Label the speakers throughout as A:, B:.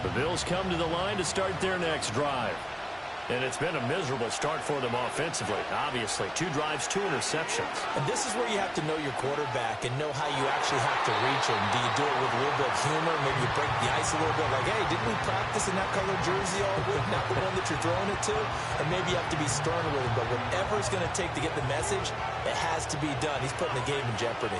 A: The Bills come to the line to start their next drive. And it's been a miserable start for them offensively. Obviously, 2 drives, 2 interceptions.
B: And this is where you have to know your quarterback and know how you actually have to reach him. Do you do it with a little bit of humor? Maybe you break the ice a little bit like, hey, didn't we practice in that color jersey all week? Not the one that you're throwing it to? Or maybe you have to be sterner with him. But whatever it's going to take to get the message, it has to be done. He's putting the game in jeopardy.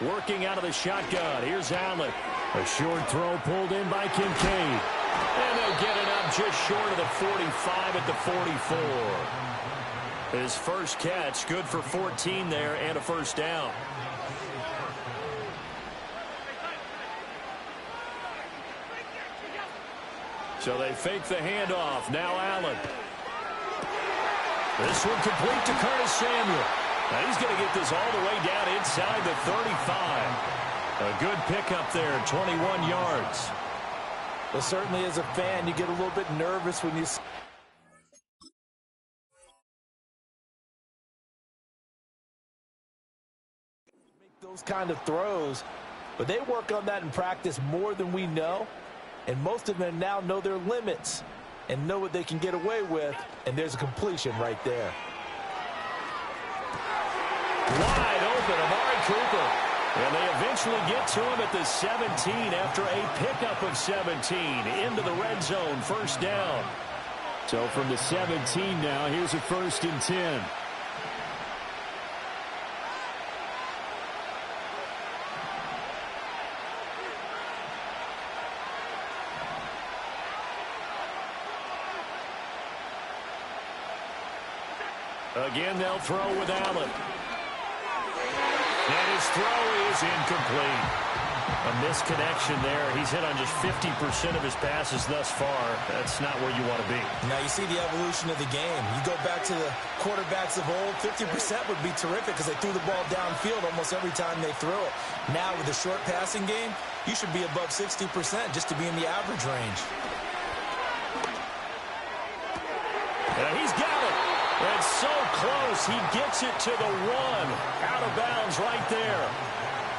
A: Working out of the shotgun. Here's Allen. A short throw pulled in by Kincaid. And they'll get it up just short of the 45 at the 44. His first catch, good for 14 there and a first down. So they fake the handoff. Now Allen. This one complete to Curtis Samuel. Now he's going to get this all the way down inside the 35. A good pickup there, 21 yards.
B: Well, certainly as a fan, you get a little bit nervous when you make those kind of throws. But they work on that in practice more than we know. And most of them now know their limits and know what they can get away with. And there's a completion right there.
A: Wide open, Amari Cooper. And they eventually get to him at the 17 after a pickup of 17 into the red zone, first down. So from the 17 now, here's a 1st and 10. Again, they'll throw with Allen. And his throw is incomplete. A misconnection there. He's hit on just 50% of his passes thus far. That's not where you want to be.
B: Now you see the evolution of the game. You go back to the quarterbacks of old, 50% would be terrific because they threw the ball downfield almost every time they threw it. Now with the short passing game, you should be above 60% just to be in the average range.
A: And he's got it. And so close, he gets it to the 1. Out of bounds right there.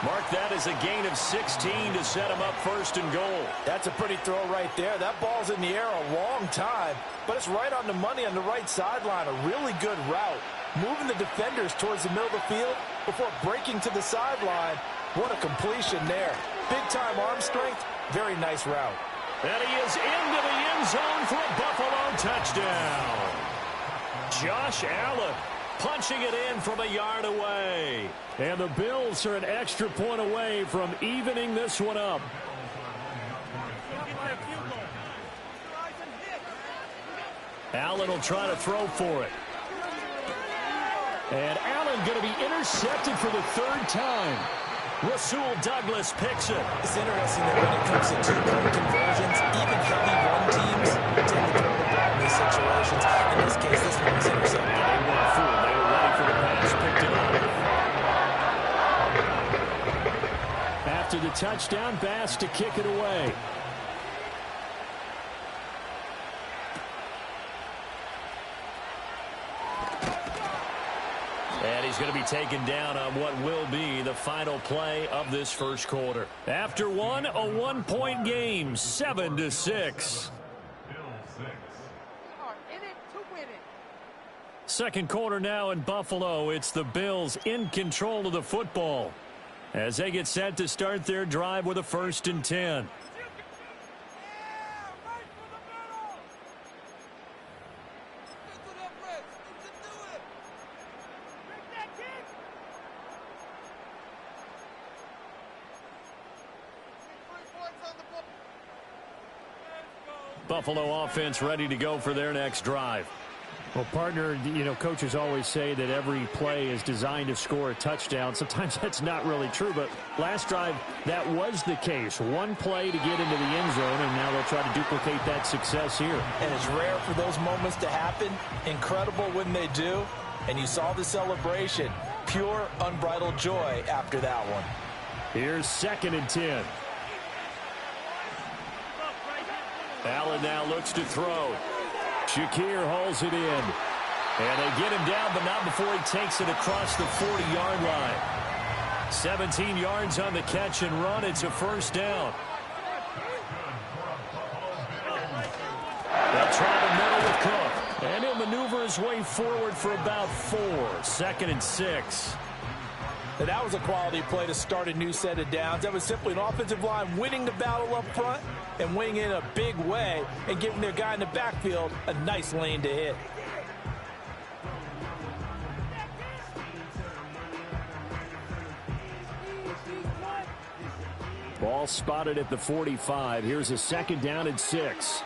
A: Mark that as a gain of 16 to set him up 1st and goal.
B: That's a pretty throw right there. That ball's in the air a long time, but it's right on the money on the right sideline. A really good route. Moving the defenders towards the middle of the field before breaking to the sideline. What a completion there. Big-time arm strength. Very nice route.
A: And he is into the end zone for a Buffalo touchdown. Josh Allen punching it in from a yard away. And the Bills are an extra point away from evening this one up. Allen will try to throw for it. And Allen going to be intercepted for the 3rd time. Rasul Douglas picks it.
B: It's interesting that when it comes to 2-point conversions, even heavy run teams tend to throw the ball in these situations. In this case, this one was intercepted.
A: They weren't fooled. They were ready for the pass. Picked it up. After the touchdown, Bass to kick it away. And he's going to be taken down on what will be the final play of this first quarter. After one, a 1-point game, 7-6. Second quarter now in Buffalo. It's the Bills in control of the football as they get set to start their drive with a 1st and 10. Buffalo offense ready to go for their next drive.
C: Well, partner, you know, coaches always say that every play is designed to score a touchdown. Sometimes that's not really true, but last drive, that was the case. One play to get into the end zone, and now they'll try to duplicate that success here.
B: And it's rare for those moments to happen. Incredible when they do. And you saw the celebration. Pure, unbridled joy after that one.
A: Here's 2nd and 10. Allen now looks to throw. Shakir hauls it in. And they get him down, but not before he takes it across the 40-yard line. 17 yards on the catch and run. It's a first down. They'll try the middle with Cook. And he'll maneuver his way forward for about 4. 2nd and 6.
B: And that was a quality play to start a new set of downs. That was simply an offensive line winning the battle up front and winning in a big way and giving their guy in the backfield a nice lane to hit.
C: Ball spotted at the 45. Here's a 2nd down and 6.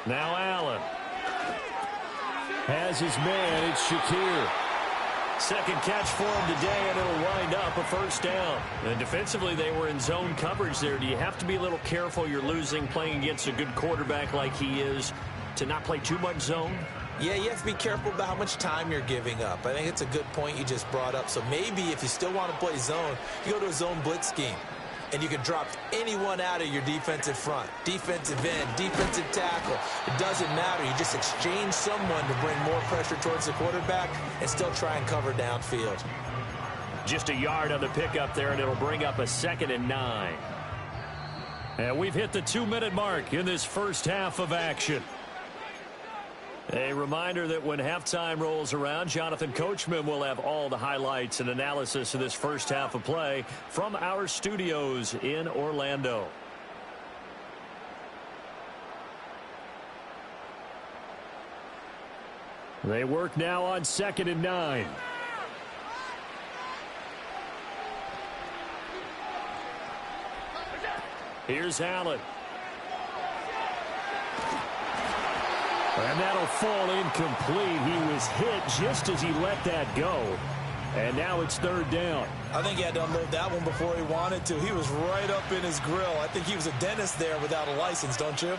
C: Now Allen has his man. It's Shakir.
A: Second catch for him today, and it'll wind up a first down. And defensively, they were in zone coverage there. Do you have to be a little careful? You're losing, playing against a good quarterback like he is, to not play too much zone?
B: Yeah, you have to be careful about how much time you're giving up. I think it's a good point you just brought up. So maybe if you still want to play zone, you go to a zone blitz scheme. And you can drop anyone out of your defensive front. Defensive end, defensive tackle. It doesn't matter. You just exchange someone to bring more pressure towards the quarterback and still try and cover downfield.
A: Just a yard on the pickup there, and it'll bring up a 2nd and 9. And we've hit the 2-minute mark in this first half of action. A reminder that when halftime rolls around, Jonathan Coachman will have all the highlights and analysis of this first half of play from our studios in Orlando.
C: They work now on 2nd and 9.
A: Here's Allen.
C: And that'll fall incomplete. He was hit just as he let that go. And now it's 3rd down.
B: I think he had to unload that one before he wanted to. He was right up in his grill. I think he was a dentist there without a license, don't you?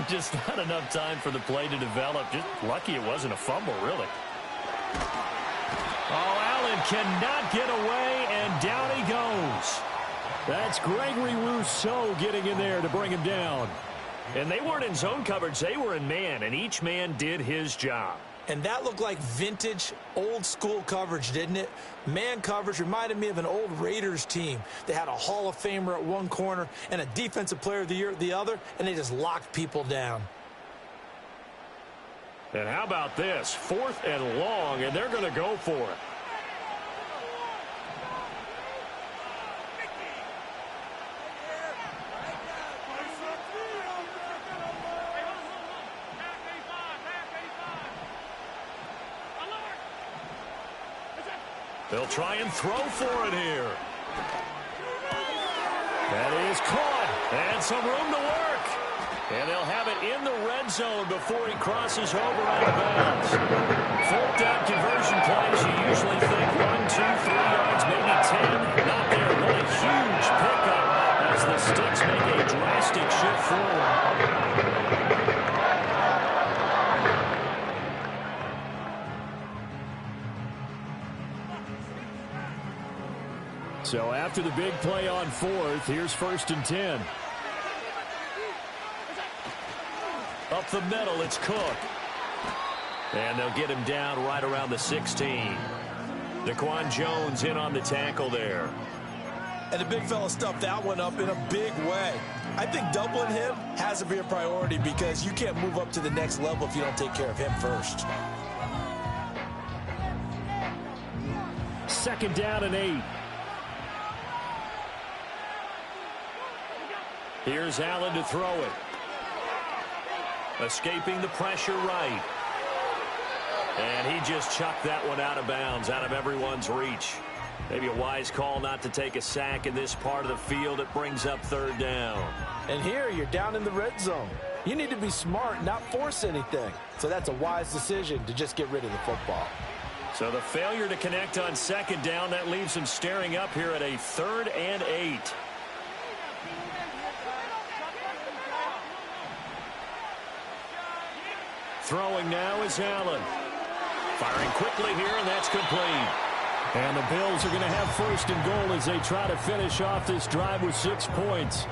A: Just not enough time for the play to develop. Just lucky it wasn't a fumble, really. Oh, Allen cannot get away, and down he goes.
C: That's Gregory Rousseau getting in there to bring him down.
A: And they weren't in zone coverage. They were in man, and each man did his job.
B: And that looked like vintage, old-school coverage, didn't it? Man coverage reminded me of an old Raiders team. They had a Hall of Famer at one corner and a Defensive Player of the Year at the other, and they just locked people down.
A: And how about this? 4th and long, and they're going to go for it. They'll try and throw for it here.
C: That is caught.
A: And some room to work. And they'll have it in the red zone before he crosses over out of bounds. 4th down conversion plays, you usually think 1, 2, 3 yards, maybe 10. Not there. What a huge pickup as the Sticks make a drastic shift forward.
C: So after the big play on 4th, here's 1st and 10.
A: Up the middle, it's Cook. And they'll get him down right around the 16. Daquan Jones in on the tackle there.
B: And the big fella stuffed that one up in a big way. I think doubling him has to be a priority because you can't move up to the next level if you don't take care of him first.
C: 2nd down and 8.
A: Here's Allen to throw it. Escaping the pressure right. And he just chucked that one out of bounds, out of everyone's reach. Maybe a wise call not to take a sack in this part of the field. It brings up 3rd down.
B: And here you're down in the red zone. You need to be smart, not force anything. So that's a wise decision to just get rid of the football.
A: So the failure to connect on 2nd down, that leaves him staring up here at a 3rd and 8. Throwing now is Allen. Firing quickly here, and that's complete.
C: And the Bills are going to have 1st and goal as they try to finish off this drive with 6 points.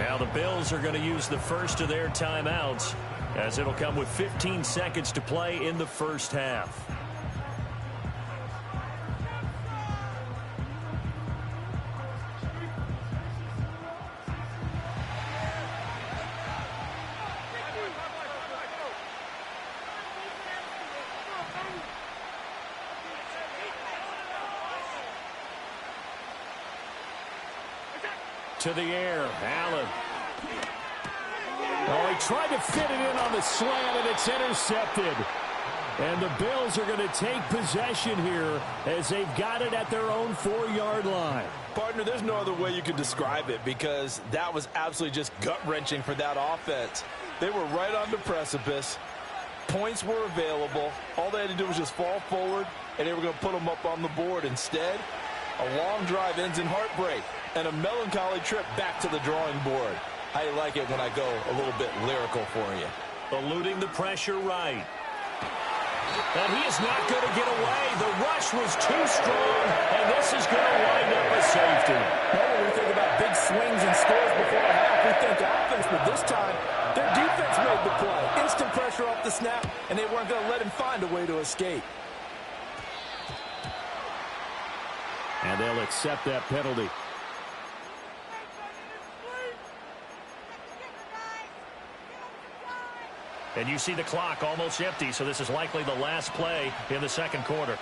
A: Now the Bills are going to use the first of their timeouts, as it'll come with 15 seconds to play in the first half. To the air, Allen. Oh, he tried to fit it in on the slant, and it's intercepted. And the Bills are going to take possession here as they've got it at their own 4-yard line.
B: Partner, there's no other way you could describe it, because that was absolutely just gut-wrenching for that offense. They were right on the precipice. Points were available. All they had to do was just fall forward, and they were going to put them up on the board. Instead, a long drive ends in heartbreak and a melancholy trip back to the drawing board. How you like it when I go a little bit lyrical for you?
A: Eluding the pressure right. And he is not going to get away. The rush was too strong, and this is going to wind up a safety.
B: When we think about big swings and scores before a half, we think offense, but this time their defense made the play. Instant pressure off the snap, and they weren't going to let him find a way to escape.
C: And they'll accept that penalty.
A: And you see the clock almost empty, so this is likely the last play in the second quarter.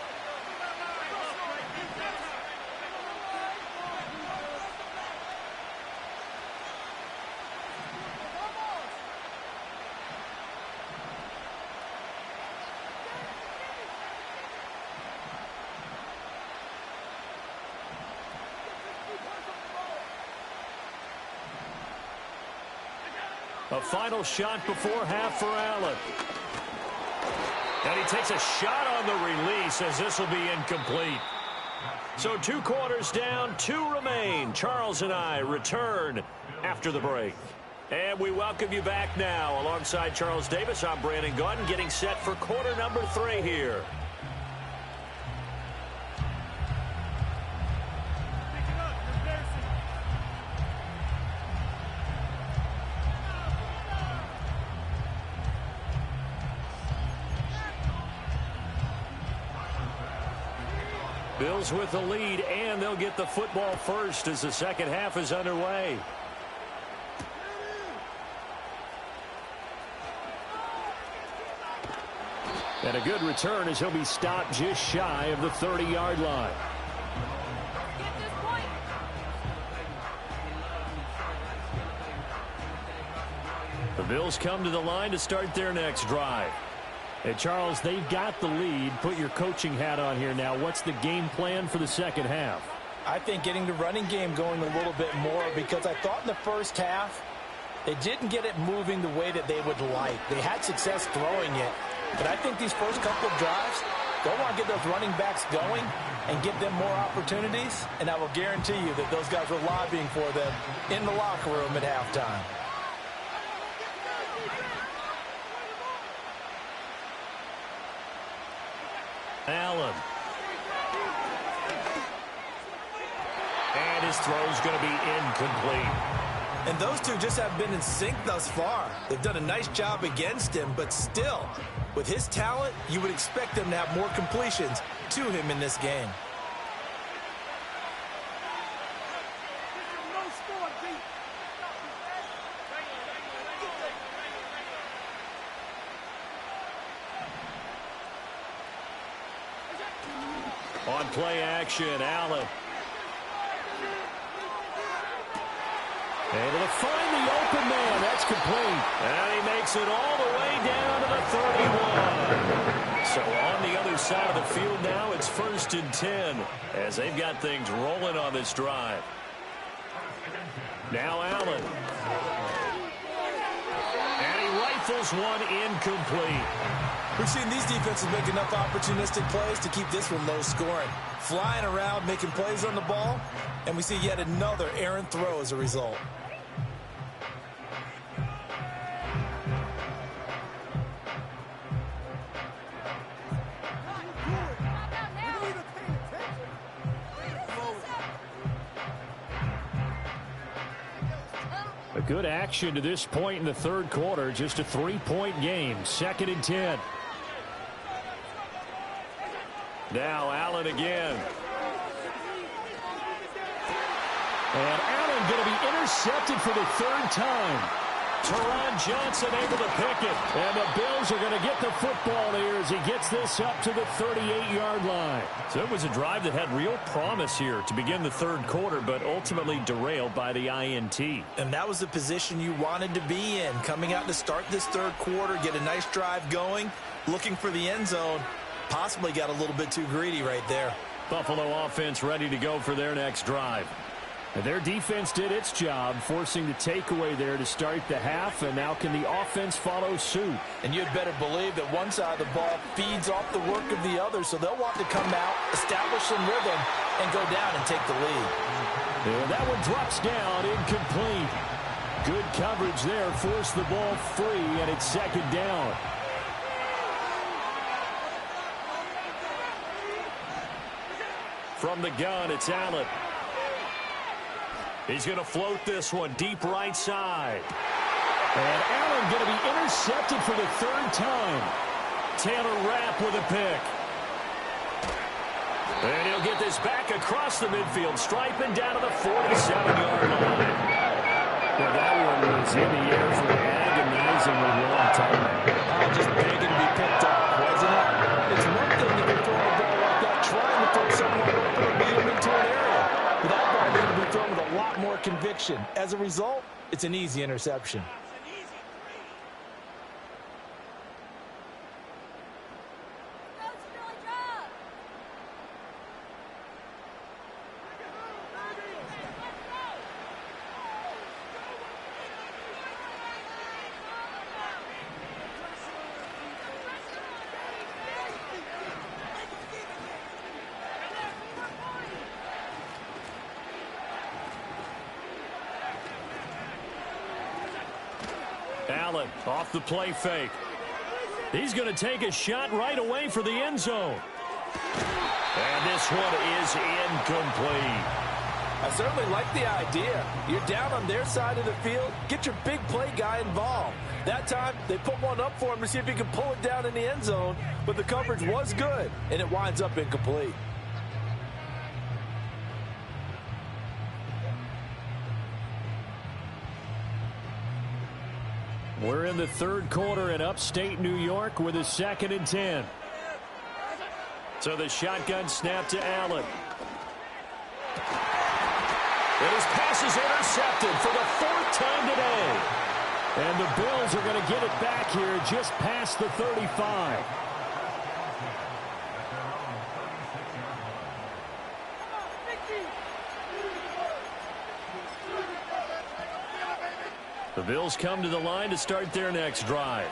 A: A final shot before half for Allen. And he takes a shot on the release as this will be incomplete. So 2 quarters down, 2 remain. Charles and I return after the break. And we welcome you back now. Alongside Charles Davis, I'm Brandon Gaudin, getting set for quarter number 3 here. Bills with the lead, and they'll get the football first as the second half is underway.
C: And a good return as he'll be stopped just shy of the 30-yard line. The Bills come to the line to start their next drive. Hey, Charles, they've got the lead. Put your coaching hat on here now. What's the game plan for the second half?
B: I think getting the running game going a little bit more, because I thought in the first half they didn't get it moving the way that they would like. They had success throwing it, but I think these first couple of drives, go on, get those running backs going and give them more opportunities, and I will guarantee you that those guys were lobbying for them in the locker room at halftime.
A: Allen. And his throw's going to be incomplete.
B: And those two just have been in sync thus far. They've done a nice job against him, but still, with his talent, you would expect them to have more completions to him in this game.
A: On play action, Allen. Able to find the open man. That's complete. And he makes it all the way down to the 31. So on the other side of the field now, it's 1st and 10 as they've got things rolling on this drive. Now Allen. And he rifles one incomplete.
B: We've seen these defenses make enough opportunistic plays to keep this one low scoring. Flying around, making plays on the ball, and we see yet another errant throw as a result.
C: The Good action to this point in the third quarter. Just a 3-point game. 2nd and 10. Now Allen again. And Allen going to be intercepted for the 3rd time. Teron Johnson able to pick it. And the Bills are going to get the football here as he gets this up to the 38-yard line. So it was a drive that had real promise here to begin the third quarter, but ultimately derailed by the INT.
B: And that was the position you wanted to be in. Coming out to start this third quarter, get a nice drive going, looking for the end zone. Possibly got a little bit too greedy right there.
C: Buffalo offense ready to go for their next drive. And their defense did its job, forcing the takeaway there to start the half, and now can the offense follow suit?
B: And you'd better believe that one side of the ball feeds off the work of the other, so they'll want to come out, establish some rhythm, and go down and take the lead.
C: And that one drops down, incomplete. Good coverage there, forced the ball free, and it's 2nd down. From the gun, it's Allen. He's going to float this one deep right side. And Allen going to be intercepted for the 3rd time. Taylor Rapp with a pick. And he'll get this back across the midfield, striping down to the 47-yard line. Well, that one was in the air for an agonizingly long time.
B: Just begging to be picked up, wasn't it? It's one thing to be throwing a ball like that, trying to throw someone open or beat him into an area. But that ball needed to be thrown with a lot more conviction. As a result, it's an easy interception.
C: Allen off the play fake. He's going to take a shot right away for the end zone. And this one is incomplete.
B: I certainly like the idea. You're down on their side of the field. Get your big play guy involved. That time, they put one up for him to see if he can pull it down in the end zone. But the coverage was good, and it winds up incomplete.
C: We're in the third quarter in upstate New York with a 2nd and 10. So the shotgun snap to Allen. And his pass is intercepted for the 4th time today. And the Bills are going to get it back here just past the 35. The Bills come to the line to start their next drive.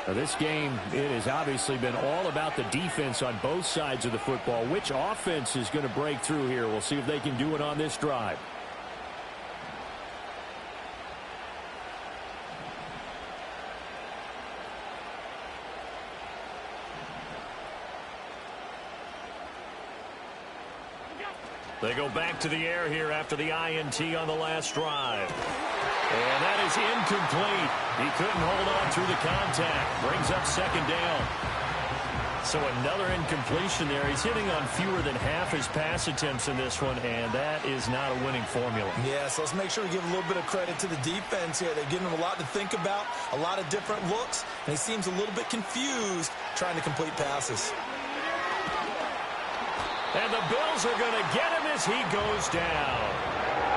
C: Now this game, it has obviously been all about the defense on both sides of the football. Which offense is going to break through here? We'll see if they can do it on this drive. They go back to the air here after the INT on the last drive. And that is incomplete. He couldn't hold on through the contact. Brings up 2nd down. So another incompletion there. He's hitting on fewer than half his pass attempts in this one, and that is not a winning formula.
B: Yeah, so let's make sure we give a little bit of credit to the defense here. They're giving him a lot to think about, a lot of different looks, and he seems a little bit confused trying to complete passes.
C: And the Bills are going to get him as he goes down.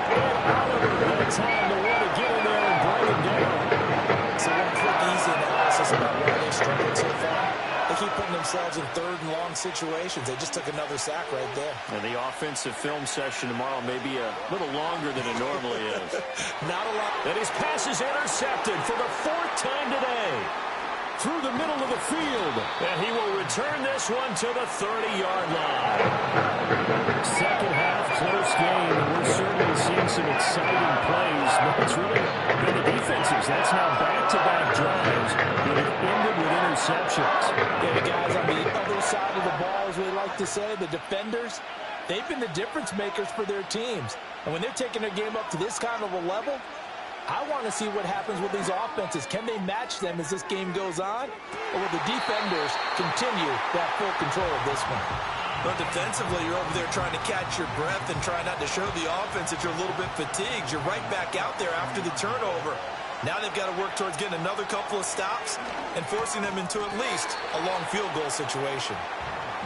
C: And Oliver had time to want to get in there and bring him down.
B: So one quick, easy analysis about why they've struggled so far. They keep putting themselves in 3rd and long situations. They just took another sack right there.
C: And the offensive film session tomorrow may be a little longer than it normally is.
B: Not a lot.
C: And his pass is intercepted for the 4th time today. Through the middle of the field. And he will return this one to the 30-yard line. Second half, close game. And we're certainly seeing some exciting plays. But it's really been the defenses. That's now back-to-back drives that have ended with interceptions.
B: Yeah, guys, on the other side of the ball, as we like to say, the defenders, they've been the difference makers for their teams. And when they're taking their game up to this kind of a level, I want to see what happens with these offenses. Can they match them as this game goes on? Or will the defenders continue to have full control of this one?
D: But defensively, you're over there trying to catch your breath and try not to show the offense that you're a little bit fatigued. You're right back out there after the turnover. Now they've got to work towards getting another couple of stops and forcing them into at least a long field goal situation.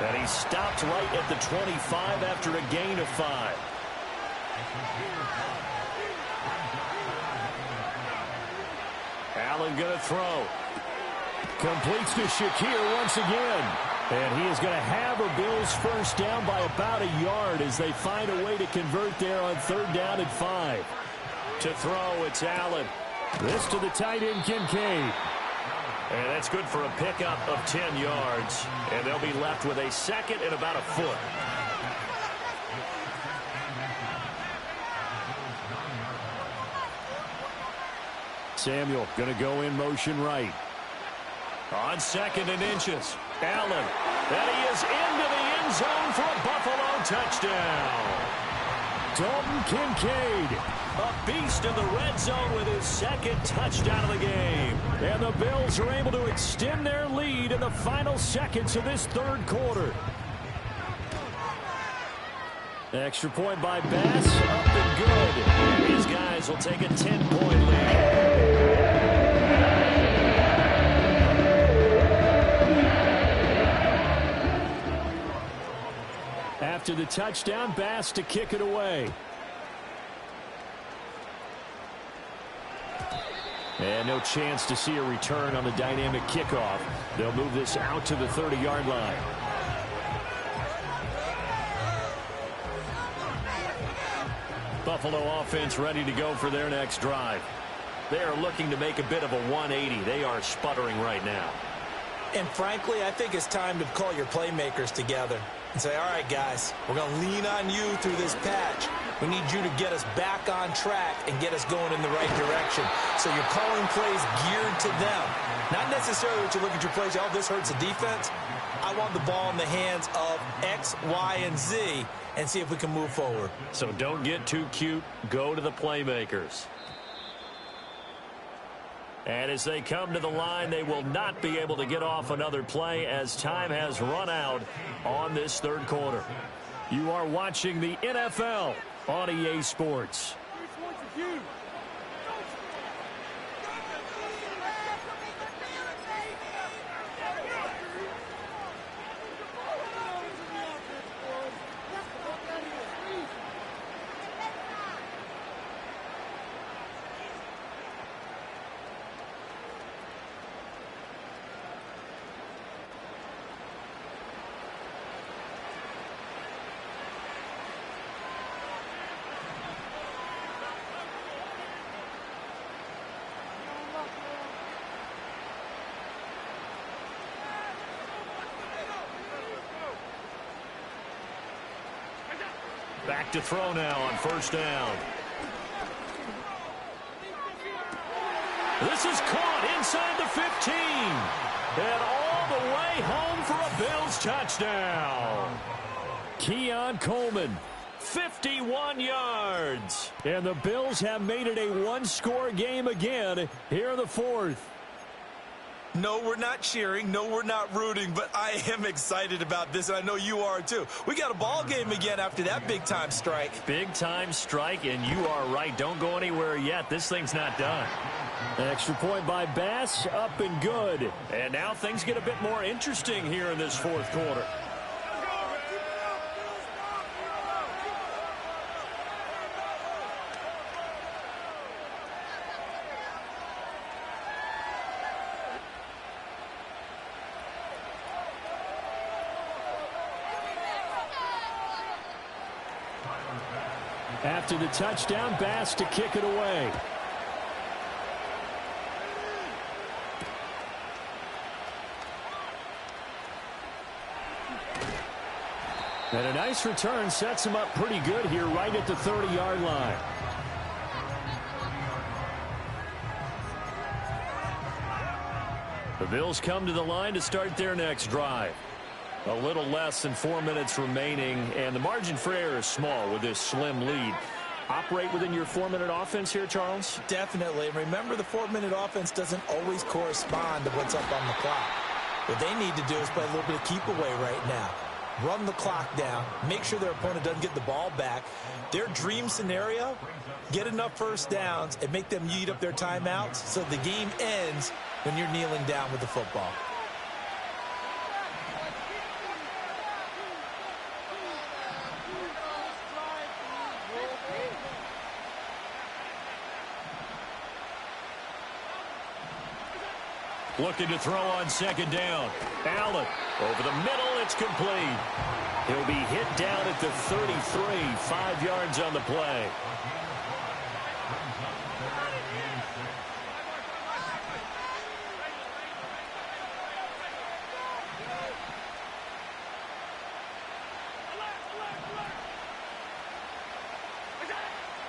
A: And he stopped right at the 25 after a gain of 5. Allen going to throw. Completes to Shakir once again. And he is going to have a Bills first down by about a yard as they find a way to convert there on 3rd down and 5. To throw, it's Allen. This to the tight end, Kincaid. And that's good for a pickup of 10 yards. And they'll be left with a 2nd and about a foot. Samuel going to go in motion right. On 2nd and inches. Allen. And he is into the end zone for a Buffalo touchdown. Dalton Kincaid, a beast in the red zone with his 2nd touchdown of the game. And the Bills are able to extend their lead in the final seconds of this 3rd quarter. Extra point by Bass, up and good. And these guys will take a 10-point lead. After the touchdown, Bass to kick it away. And no chance to see a return on the dynamic kickoff. They'll move this out to the 30-yard line. Buffalo offense ready to go for their next drive. They are looking to make a bit of a 180. They are sputtering right now.
B: And frankly, I think it's time to call your playmakers together and say, all right, guys, we're going to lean on you through this patch. We need you to get us back on track and get us going in the right direction. So you're calling plays geared to them. Not necessarily that you look at your plays, oh, this hurts the defense. I want the ball in the hands of X, Y, and Z and see if we can move forward.
A: So don't get too cute. Go to the playmakers. And as they come to the line, they will not be able to get off another play as time has run out on this 3rd quarter. You are watching the NFL on EA Sports. Back to throw now on 1st down. This is caught inside the 15. And all the way home for a Bills touchdown. Keon Coleman, 51 yards. And the Bills have made it a 1-score game again here in the 4th.
D: No, we're not cheering. No, we're not rooting, but I am excited about this, and I know you are too. We got a ball game again after that big-time strike.
A: Big-time strike, and you are right. Don't go anywhere yet. This thing's not done. Extra point by Bass, up and good. And now things get a bit more interesting here in this 4th quarter. After the touchdown, Bass to kick it away. And a nice return sets him up pretty good here right at the 30-yard line. The Bills come to the line to start their next drive. A little less than 4 minutes remaining, and the margin for error is small with this slim lead.
C: operate within your 4-minute offense here, Charles?
B: Definitely. Remember, the 4-minute offense doesn't always correspond to what's up on the clock. What they need to do is play a little bit of keep away right now. Run the clock down. Make sure their opponent doesn't get the ball back. Their dream scenario, get enough first downs and make them eat up their timeouts so the game ends when you're kneeling down with the football.
A: Looking to throw on second down. Allen over the middle. It's complete. He'll be hit down at the 33. 5 yards on the play.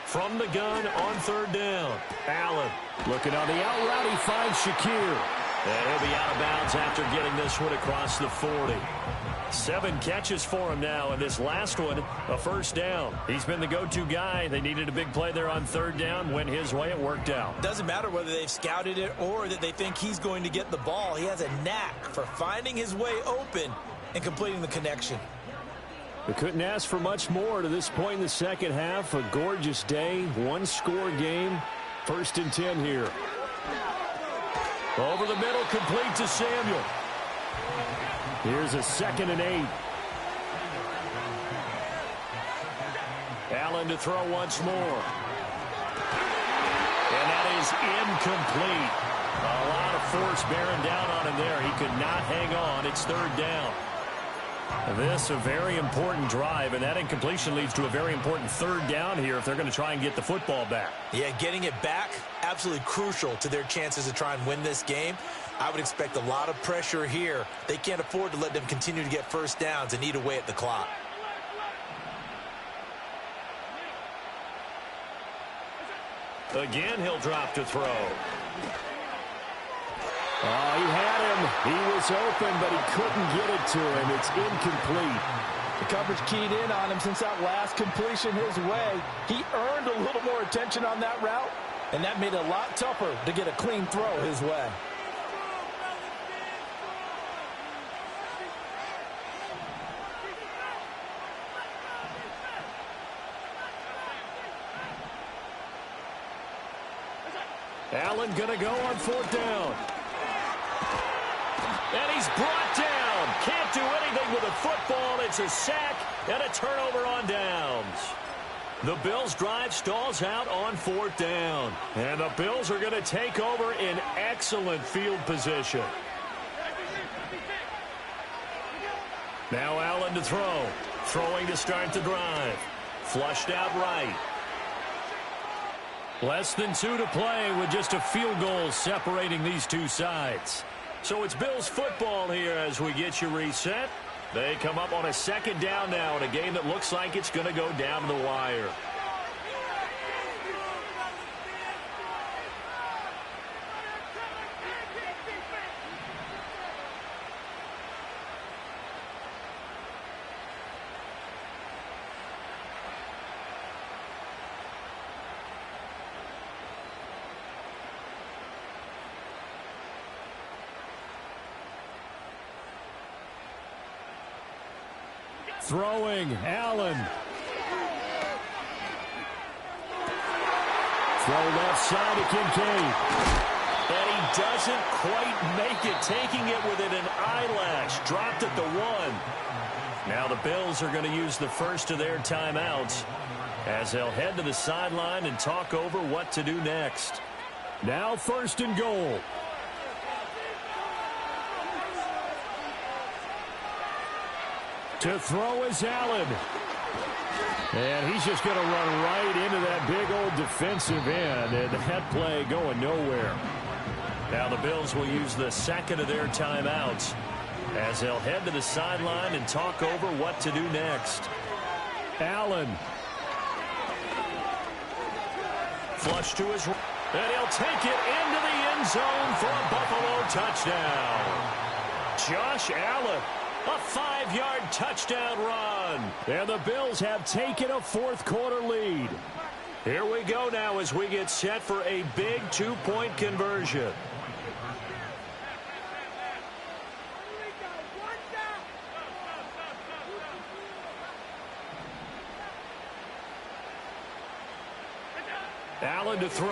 A: From the gun on third down. Allen looking on the out route. He finds Shakir. And he'll be out of bounds after getting this one across the 40. 7 catches for him now, and this last one, a first down. He's been the go-to guy. They needed a big play there on third down. Went his way. It worked out.
B: Doesn't matter whether they've scouted it or that they think he's going to get the ball. He has a knack for finding his way open and completing the connection.
C: We couldn't ask for much more to this point in the second half. A gorgeous day, one-score game. 1st and 10 here.
A: Over the middle, complete to Samuel.
C: Here's a 2nd and 8.
A: Allen to throw once more. And that is incomplete. A lot of force bearing down on him there. He could not hang on. It's third down. This a very important drive, and that incompletion leads to a very important third down here if they're going to try and get the football back.
B: Yeah, getting it back, absolutely crucial to their chances to try and win this game. I would expect a lot of pressure here. They can't afford to let them continue to get first downs and eat away at the clock.
A: Again, he'll drop to throw.
C: Oh, he had him. He was open, but he couldn't get it to him. It's incomplete.
E: The coverage keyed in on him since that last completion his way. He earned a little more attention on that route, and that made it a lot tougher to get a clean throw his way.
A: Allen going to go on 4th down. And he's brought down. Can't do anything with the football. It's a sack and a turnover on downs. The Bills' drive stalls out on 4th down. And the Bills are going to take over in excellent field position. Now Allen to throw. Throwing to start the drive. Flushed out right. Less than 2 to play with just a field goal separating these two sides. So it's Bills football here as we get you reset. They come up on a 2nd down now in a game that looks like it's going to go down to the wire.
C: Throwing, Allen. Throw left side to Kincaid.
A: And he doesn't quite make it, taking it within an eyelash. Dropped at the 1. Now the Bills are going to use the first of their timeouts as they'll head to the sideline and talk over what to do next.
C: Now 1st and goal. To throw is Allen. And he's just going to run right into that big old defensive end. And that play going nowhere.
A: Now the Bills will use the 2nd of their timeouts as they'll head to the sideline and talk over what to do next.
C: Allen.
A: Flush to his right. And he'll take it into the end zone for a Buffalo touchdown. Josh Allen. A 5-yard touchdown run.
C: And the Bills have taken a 4th quarter lead.
A: Here we go now as we get set for a big two-point conversion. Allen to throw.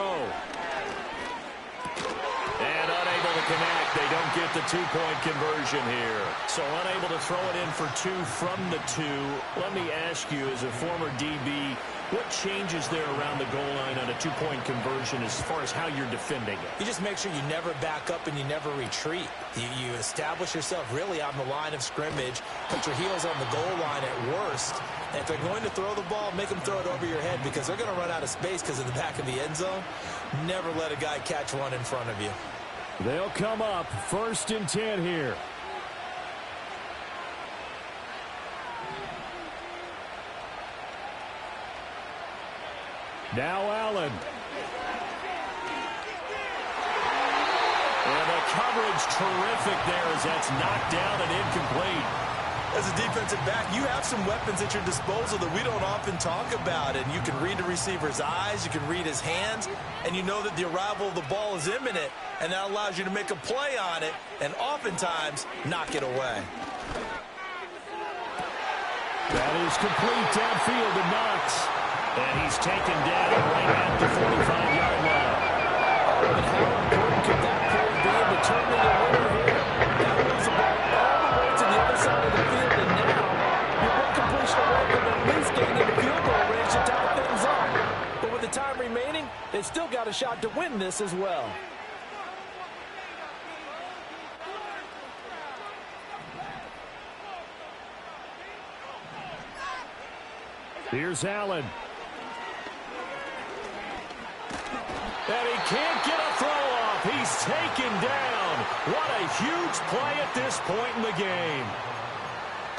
A: And unable to connect. They don't get the two-point conversion here. So unable to throw it in for two from the two. Let me ask you, as a former DB, what changes there around the goal line on a two-point conversion as far as how you're defending it?
B: You just make sure you never back up and you never retreat. You establish yourself really on the line of scrimmage, put your heels on the goal line at worst. And if they're going to throw the ball, make them throw it over your head because they're going to run out of space because of the back of the end zone. Never let a guy catch one in front of you.
C: They'll come up 1st and 10 here. Now Allen.
A: And the coverage terrific there as that's knocked down and incomplete.
D: As a defensive back, you have some weapons at your disposal that we don't often talk about. And you can read the receiver's eyes, you can read his hands, and you know that the arrival of the ball is imminent. And that allows you to make a play on it and oftentimes knock it away.
C: That is complete downfield to Knox.
A: And he's taken down right at the 45-yard line.
E: And how important could that play be in determining a winner here? That moves the ball all the way to the other side of the field, and now you're one completion away from at least gaining the field goal range to tie things up. But with the time remaining, they've still got a shot to win this as well.
C: Here's Allen.
A: And he can't get a throw off. He's taken down. What a huge play at this point in the game.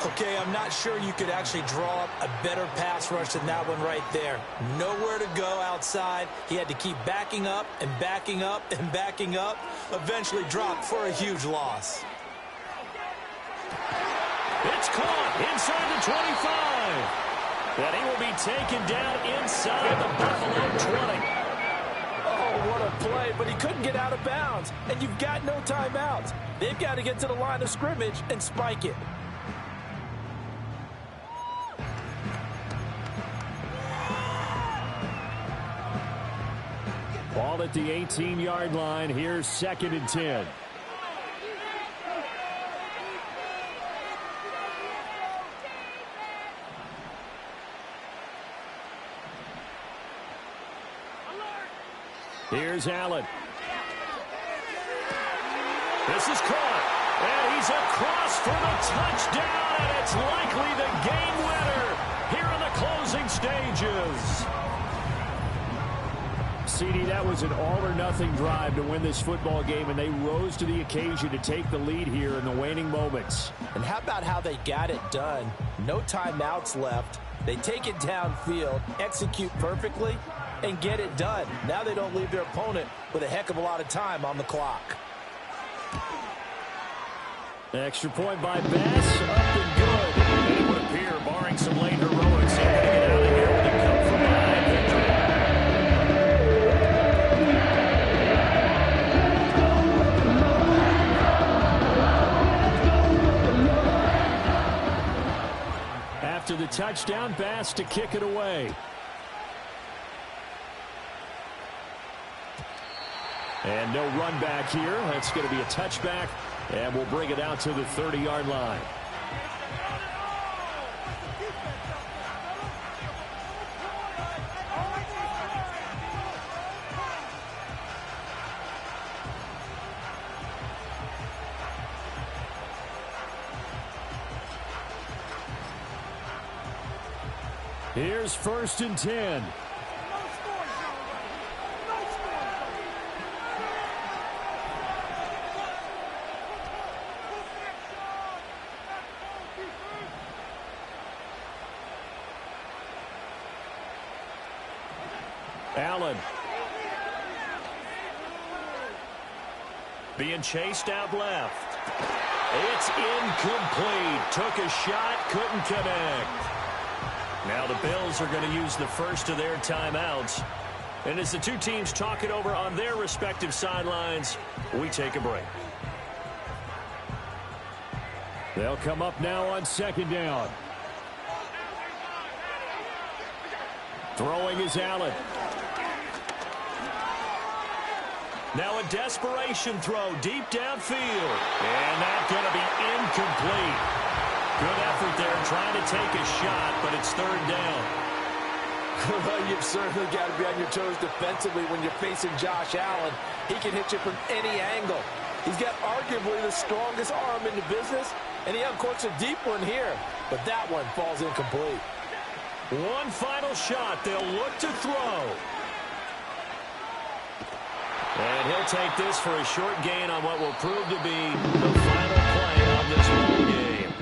B: Okay, I'm not sure you could actually draw up a better pass rush than that one right there. Nowhere to go outside. He had to keep backing up and backing up and backing up. Eventually dropped for a huge loss.
A: It's caught inside the 25. And he will be taken down inside the Buffalo 20.
E: Oh, what a play, but he couldn't get out of bounds. And you've got no timeouts. They've got to get to the line of scrimmage and spike it.
C: Ball at the 18-yard line. Here's 2nd and 10. Here's Allen.
A: This is caught. And he's across for the touchdown. And it's likely the game winner here in the closing stages.
C: CD, that was an all-or-nothing drive to win this football game, and they rose to the occasion to take the lead here in the waning moments.
E: And how about how they got it done? No timeouts left. They take it downfield, execute perfectly, and get it done. Now they don't leave their opponent with a heck of a lot of time on the clock.
C: Extra point by Bass, up and good.
A: And it would appear, barring some late heroics, they're going to get out of here with a come-from-behind victory.
C: After the touchdown, Bass to kick it away. And no run back here. That's going to be a touchback, and we'll bring it out to the 30-yard line. Here's 1st and 10. Allen.
A: Being chased out left. It's incomplete. Took a shot, couldn't connect. Now the Bills are going to use the first of their timeouts. And as the two teams talk it over on their respective sidelines, we take a break.
C: They'll come up now on second down. Throwing is Allen.
A: Now a desperation throw deep downfield. And that's going to be incomplete. Good effort there trying to take a shot, but it's third down.
E: Well, you've certainly got to be on your toes defensively when you're facing Josh Allen. He can hit you from any angle. He's got arguably the strongest arm in the business, and he uncorks a deep one here. But that one falls incomplete.
A: One final shot. They'll look to throw. And he'll take this for a short gain on what will prove to be the final play of this ball game.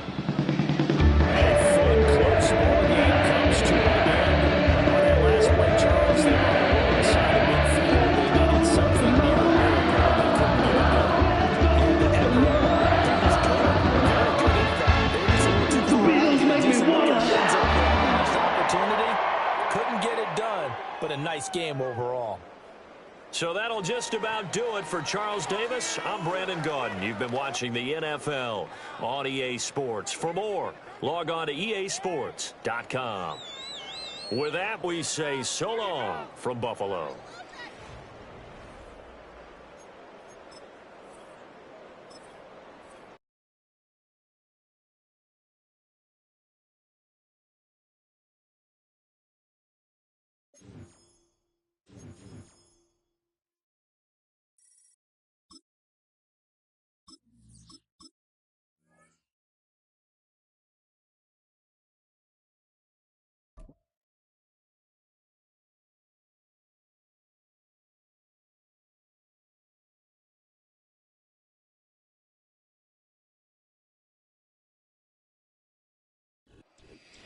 C: A fun, close ball game comes to an end. On that last play, Charles, they were on the wrong side of midfield. They needed something near a miracle. They couldn't get it done.
E: Opportunity. Couldn't get it done, but a nice game overall.
A: So that'll just about do it for Charles Davis. I'm Brandon Gaudin. You've been watching the NFL on EA Sports. For more, log on to easports.com. With that, we say so long from Buffalo.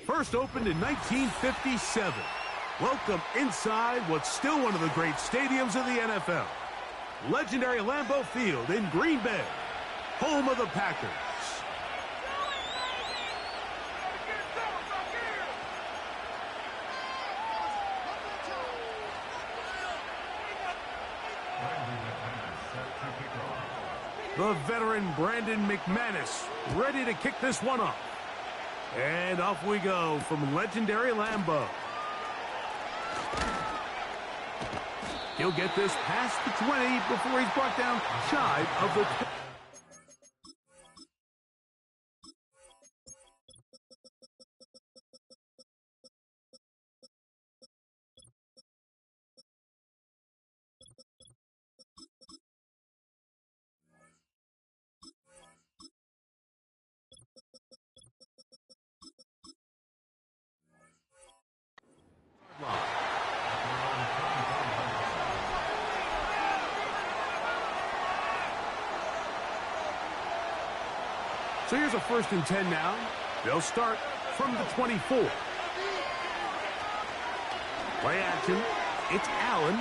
F: First opened in 1957. Welcome inside what's still one of the great stadiums of the NFL. Legendary Lambeau Field in Green Bay, home of the Packers. The veteran Brandon McManus ready to kick this one off. And off we go from legendary Lambeau. He'll get this past the 20 before he's brought down shy of the... So here's a 1st and 10 now. They'll start from the 24. Play action. It's Allen.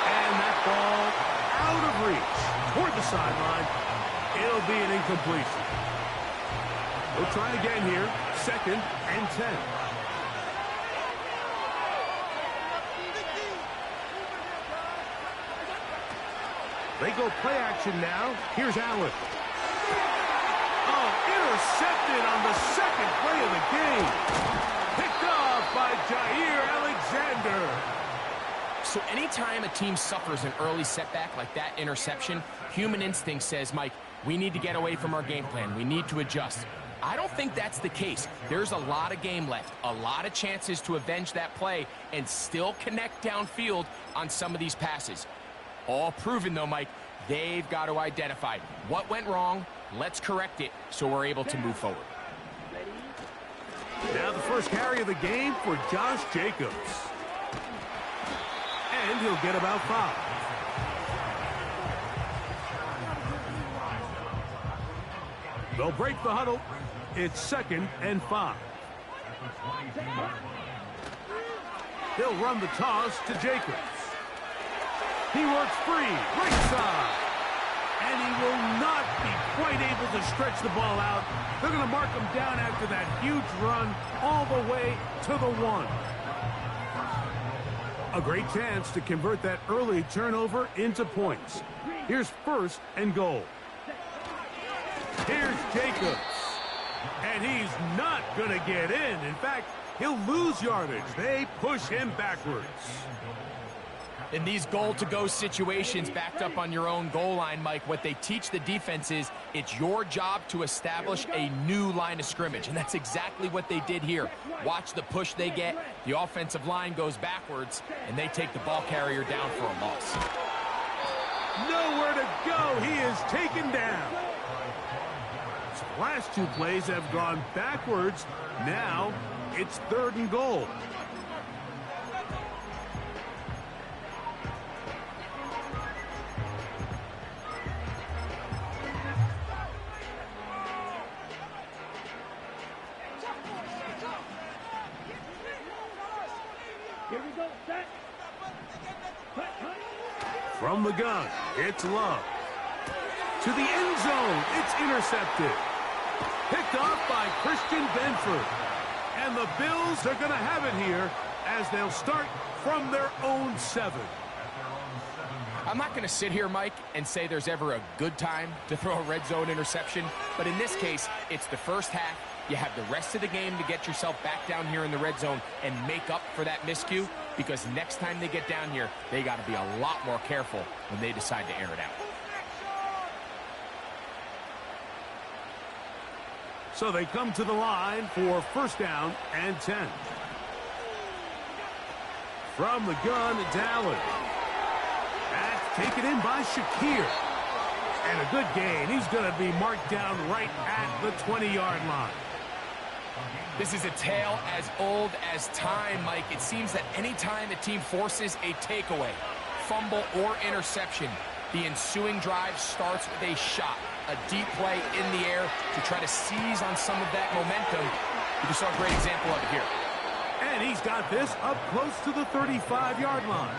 F: And that ball out of reach toward the sideline. It'll be an incompletion. We'll try again here. 2nd and 10. They go play action now. Here's Allen. Oh, intercepted on the 2nd play of the game. Picked off by Jair Alexander.
G: So anytime a team suffers an early setback like that interception, human instinct says, Mike, we need to get away from our game plan. We need to adjust. I don't think that's the case. There's a lot of game left, a lot of chances to avenge that play and still connect downfield on some of these passes. All proven, though, Mike, they've got to identify what went wrong. Let's correct it so we're able to move forward.
F: Now the first carry of the game for Josh Jacobs. And he'll get about 5. They'll break the huddle. It's 2nd and 5. He'll run the toss to Jacobs. He works free, right side. And he will not be quite able to stretch the ball out. They're going to mark him down after that huge run all the way to the 1. A great chance to convert that early turnover into points. Here's 1st and goal. Here's Jacobs. And he's not going to get in. In fact, he'll lose yardage. They push him backwards.
G: In these goal-to-go situations backed up on your own goal line, Mike, what they teach the defense is it's your job to establish a new line of scrimmage, and that's exactly what they did here. Watch the push they get. The offensive line goes backwards, and they take the ball carrier down for a loss.
F: Nowhere to go. He is taken down. The last 2 plays have gone backwards. Now it's 3rd and goal. From the gun, it's Love. To the end zone, it's intercepted. Picked off by Christian Benford. And the Bills are going to have it here as they'll start from their own 7.
G: I'm not going to sit here, Mike, and say there's ever a good time to throw a red zone interception, but in this case, it's the first half. You have the rest of the game to get yourself back down here in the red zone and make up for that miscue, because next time they get down here, they got to be a lot more careful when they decide to air it out.
F: So they come to the line for 1st down and 10. From the gun, it's Allen. That's taken in by Shakir. And a good gain. He's going to be marked down right at the 20-yard line.
G: This is a tale as old as time, Mike. It seems that any time a team forces a takeaway, fumble, or interception, the ensuing drive starts with a shot, a deep play in the air to try to seize on some of that momentum. You just saw a great example of it here.
F: And he's got this up close to the 35-yard line.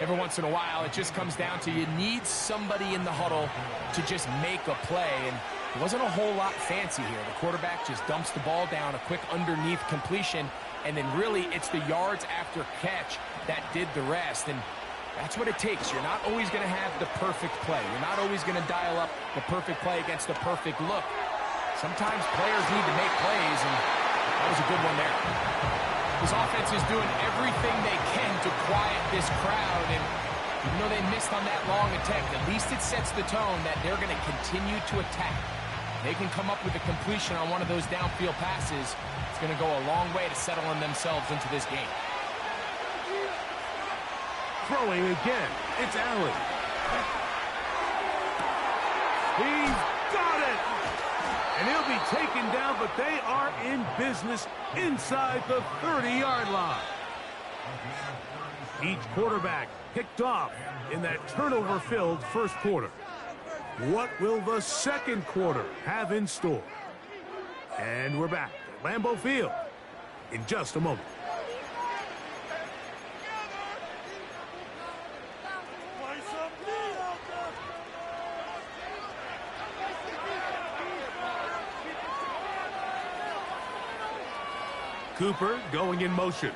G: Every once in a while, it just comes down to you need somebody in the huddle to just make a play, and it wasn't a whole lot fancy here. The quarterback just dumps the ball down, a quick underneath completion, and then really it's the yards after catch that did the rest, and that's what it takes. You're not always going to have the perfect play. You're not always going to dial up the perfect play against the perfect look. Sometimes players need to make plays, and that was a good one there. This offense is doing everything they can to quiet this crowd, and even though they missed on that long attempt, at least it sets the tone that they're going to continue to attack. They can come up with a completion on one of those downfield passes. It's going to go a long way to settling themselves into this game.
F: Throwing again, it's Allen. He's got it! And he'll be taken down, but they are in business inside the 30-yard line. Each quarterback picked off in that turnover-filled first quarter. What will the second quarter have in store? And we're back at Lambeau Field in just a moment. Cooper going in motion.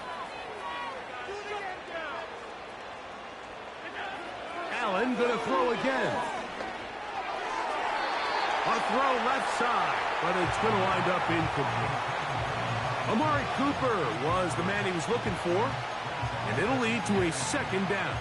F: Allen going to throw again. A throw left side, but it's going to wind up incomplete. Amari Cooper was the man he was looking for, and it'll lead to a second down.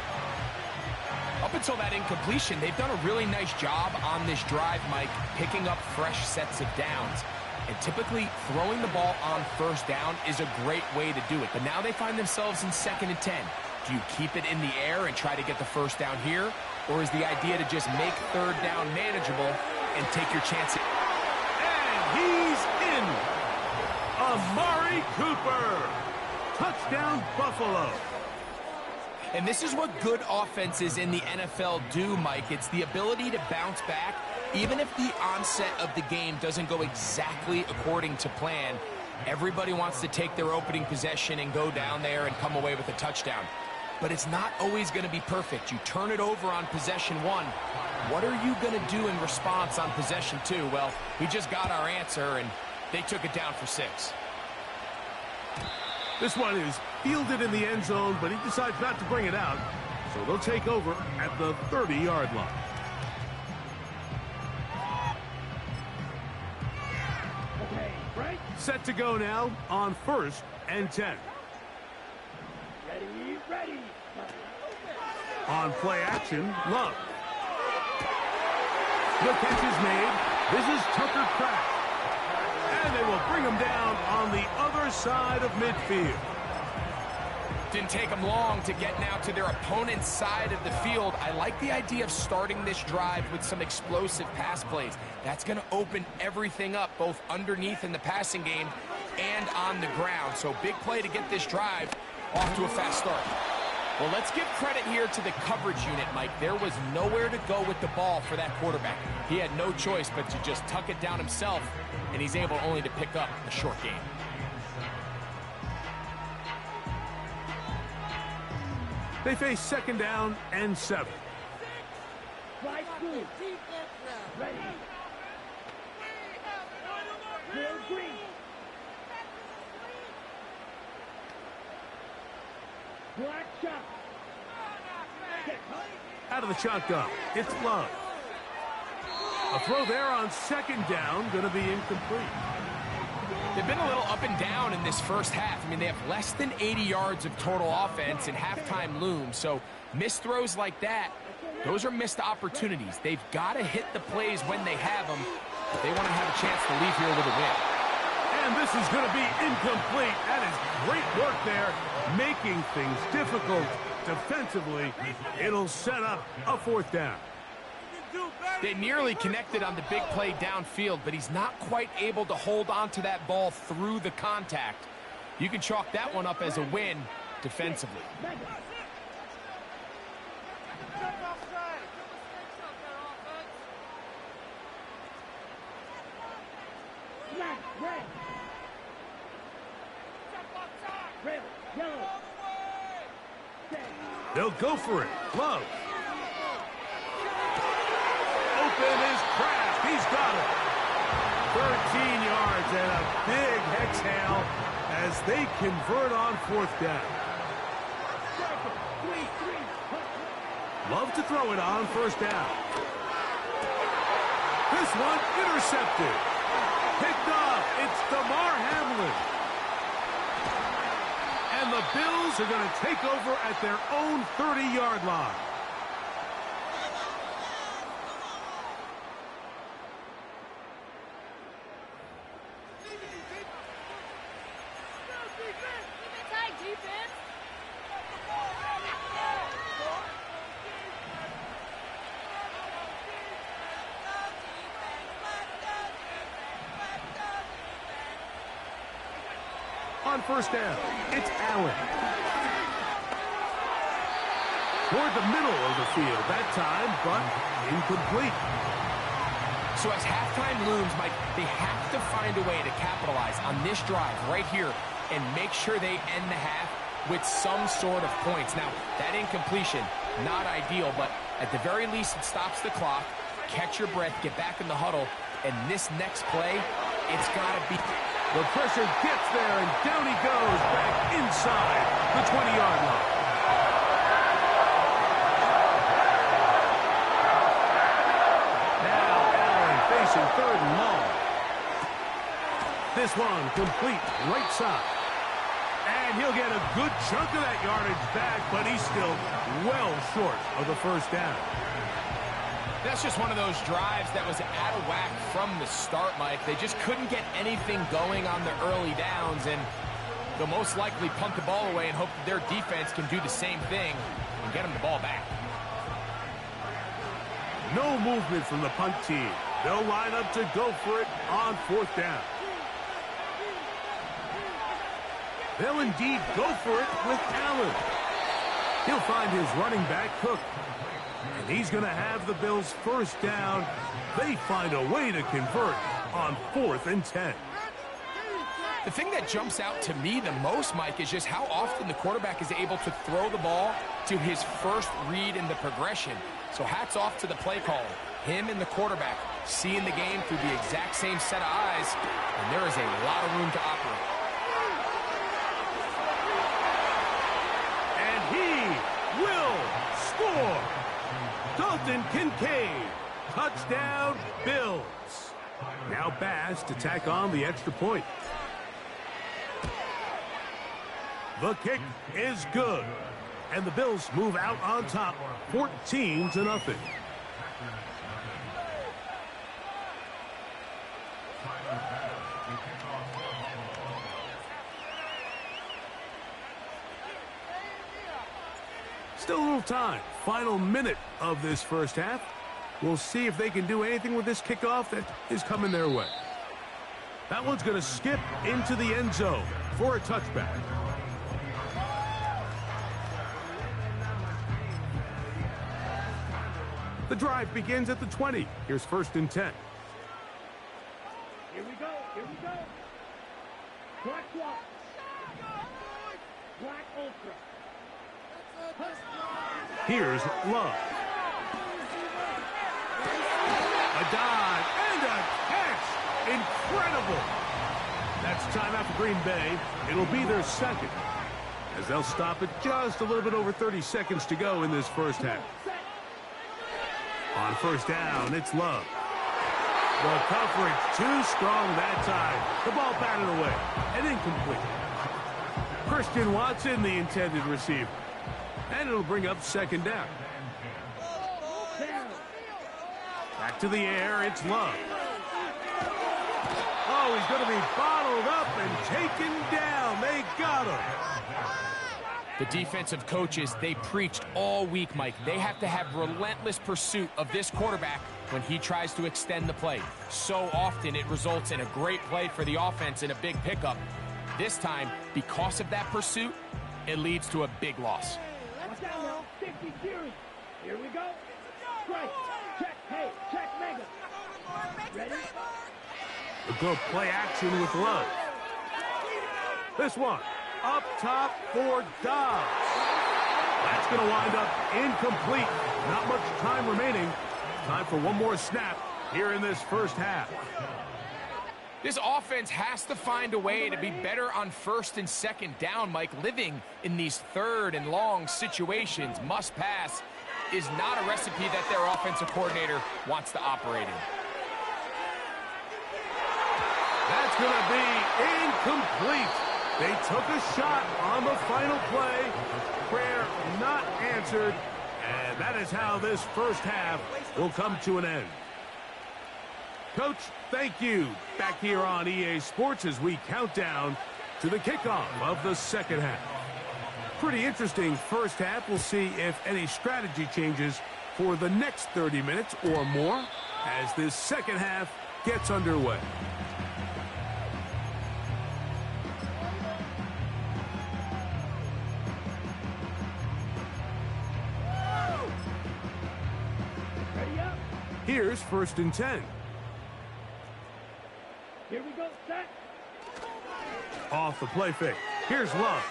G: Up until that incompletion, they've done a really nice job on this drive, Mike, picking up fresh sets of downs. And typically, throwing the ball on first down is a great way to do it. But now they find themselves in 2nd and 10. Do you keep it in the air and try to get the first down here? Or is the idea to just make third down manageable and take your chances?
F: And he's in. Amari Cooper. Touchdown, Buffalo.
G: And this is what good offenses in the NFL do, Mike. It's the ability to bounce back. Even if the onset of the game doesn't go exactly according to plan, everybody wants to take their opening possession and go down there and come away with a touchdown. But it's not always going to be perfect. You turn it over on possession 1, What are you going to do in response on possession 2? Well, we just got our answer, and they took it down for 6.
F: This one is fielded in the end zone, but he decides not to bring it out. So they'll take over at the 30-yard line. Set to go now on 1st and 10.
H: Ready.
F: On play action, Love. The catch is made. This is Tucker Kraft. And they will bring him down on the other side of midfield.
G: Didn't take them long to get now to their opponent's side of the field. I like the idea of starting this drive with some explosive pass plays. That's going to open everything up, both underneath in the passing game and on the ground. So big play to get this drive off to a fast start. Well, let's give credit here to the coverage unit, Mike. There was nowhere to go with the ball for that quarterback. He had no choice but to just tuck it down himself, and he's able only to pick up a short gain.
F: They face 2nd down and 7.
H: Ready. Green. Black shot.
F: Out of the shotgun, it's Love. A throw there on 2nd down, going to be incomplete.
G: They've been a little up and down in this first half. I mean, they have less than 80 yards of total offense and halftime looms. So missed throws like that, those are missed opportunities. They've got to hit the plays when they have them if they want to have a chance to leave here with a win.
F: And this is going to be incomplete. That is great work there, making things difficult defensively. It'll set up a 4th down.
G: They nearly connected on the big play downfield, but he's not quite able to hold on to that ball through the contact. You can chalk that one up as a win defensively.
F: They'll go for it. Love. Open is Kraft. He's got it. 13 yards and a big exhale as they convert on 4th down. Love to throw it on 1st down. This one intercepted. Picked up. It's DeMar Hamlin. And the Bills are going to take over at their own 30-yard line. On 1st down, it's Allen. Toward the middle of the field that time, but incomplete.
G: So as halftime looms, Mike, they have to find a way to capitalize on this drive right here and make sure they end the half with some sort of points. Now, that incompletion, not ideal, but at the very least, it stops the clock. Catch your breath, get back in the huddle, and this next play, it's got to be...
F: The pressure gets there, and down he goes back inside the 20-yard line. Now Allen facing 3rd and long. This one complete right side. And he'll get a good chunk of that yardage back, but he's still well short of the 1st down.
G: That's just one of those drives that was out of whack from the start, Mike. They just couldn't get anything going on the early downs, and they'll most likely punt the ball away and hope that their defense can do the same thing and get them the ball back.
F: No movement from the punt team. They'll line up to go for it on 4th down. They'll indeed go for it with Allen. He'll find his running back, Cook. And he's going to have the Bills 1st down. They find a way to convert on 4th and 10.
G: The thing that jumps out to me the most, Mike, is just how often the quarterback is able to throw the ball to his first read in the progression. So hats off to the play caller. Him and the quarterback seeing the game through the exact same set of eyes, and there is a lot of room to operate.
F: And he will score. Dalton Kincaid. Touchdown, Bills. Now Bass to tack on the extra point. The kick is good. And the Bills move out on top, 14-0. Still a little time. Final minute of this first half. We'll see if they can do anything with this kickoff that is coming their way. That one's going to skip into the end zone for a touchback. The drive begins at the 20. Here's 1st and 10.
H: Here we go. Here we go. Black swap. Black ultra.
F: Here's Love. A dive and a catch. Incredible. That's timeout for Green Bay. It'll be their second, as they'll stop it just a little bit over 30 seconds to go in this first half. On 1st down, it's Love. The coverage too strong that time. The ball batted away and incomplete. Christian Watson, the intended receiver. And it'll bring up 2nd down. Back to the air, it's Love. Oh, he's going to be bottled up and taken down. They got him.
G: The defensive coaches, they preached all week, Mike. They have to have relentless pursuit of this quarterback when he tries to extend the play. So often it results in a great play for the offense and a big pickup. This time, because of that pursuit, it leads to a big loss.
H: Watch out now. 50 series. Here we go. Strike. Check. Hey, check mega. Ready?
F: We'll go play action with Love. This one. Up top for Dobbs. That's going to wind up incomplete. Not much time remaining. Time for one more snap here in this first half.
G: This offense has to find a way to be better on 1st and 2nd down, Mike. Living in these 3rd and long situations, must pass, is not a recipe that their offensive coordinator wants to operate in.
F: That's going to be incomplete. They took a shot on the final play. Prayer not answered. And that is how this first half will come to an end. Coach, thank you. Back here on EA Sports as we count down to the kickoff of the second half. Pretty interesting first half. We'll see if any strategy changes for the next 30 minutes or more as this second half gets underway. Here's 1st and 10.
H: Here we go. Set.
F: Off the play fake. Here's Love.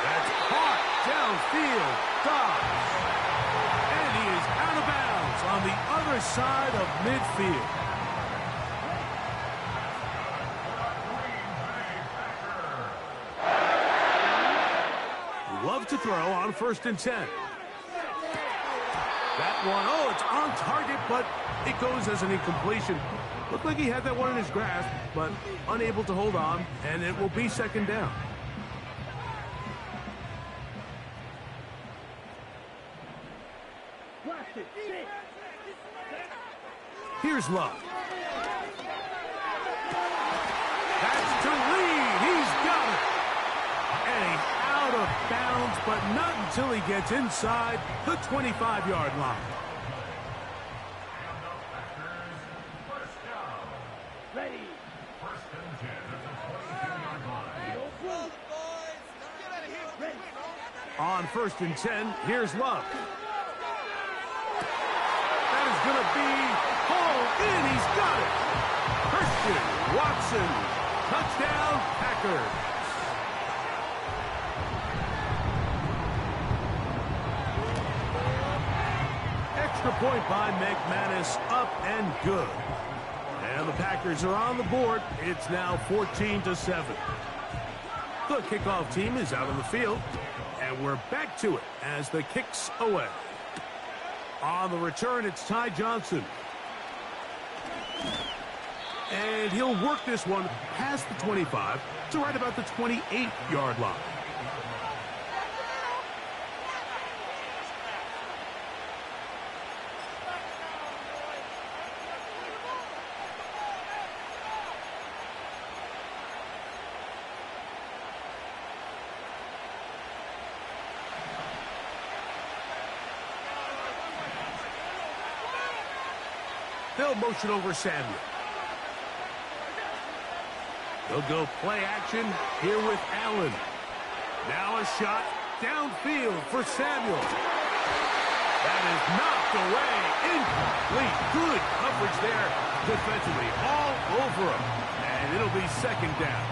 F: That's caught downfield. Dobbs. And he is out of bounds on the other side of midfield. Love to throw on 1st and 10. That one, oh, it's on target, but it goes as an incompletion. Looked like he had that one in his grasp, but unable to hold on, and it will be 2nd down. Here's Love. That's to Reed. He's got it. And he's out of bounds, but not until he gets inside the 25-yard line.
H: Ready.
F: On 1st and 10, here's Love. That is going to be hauled in. He's got it. Christian Watson. Touchdown, Packers. extra point by McManus, up and good. And the Packers are on the board. It's now 14-7. The kickoff team is out on the field, and we're back to it as the kick's away. On the return, it's Ty Johnson. And he'll work this one past the 25 to right about the 28-yard line. They'll motion over Samuel. They'll go play action here with Allen. Now a shot downfield for Samuel. That is knocked away. Incomplete. Good coverage there defensively. All over him. And it'll be second down.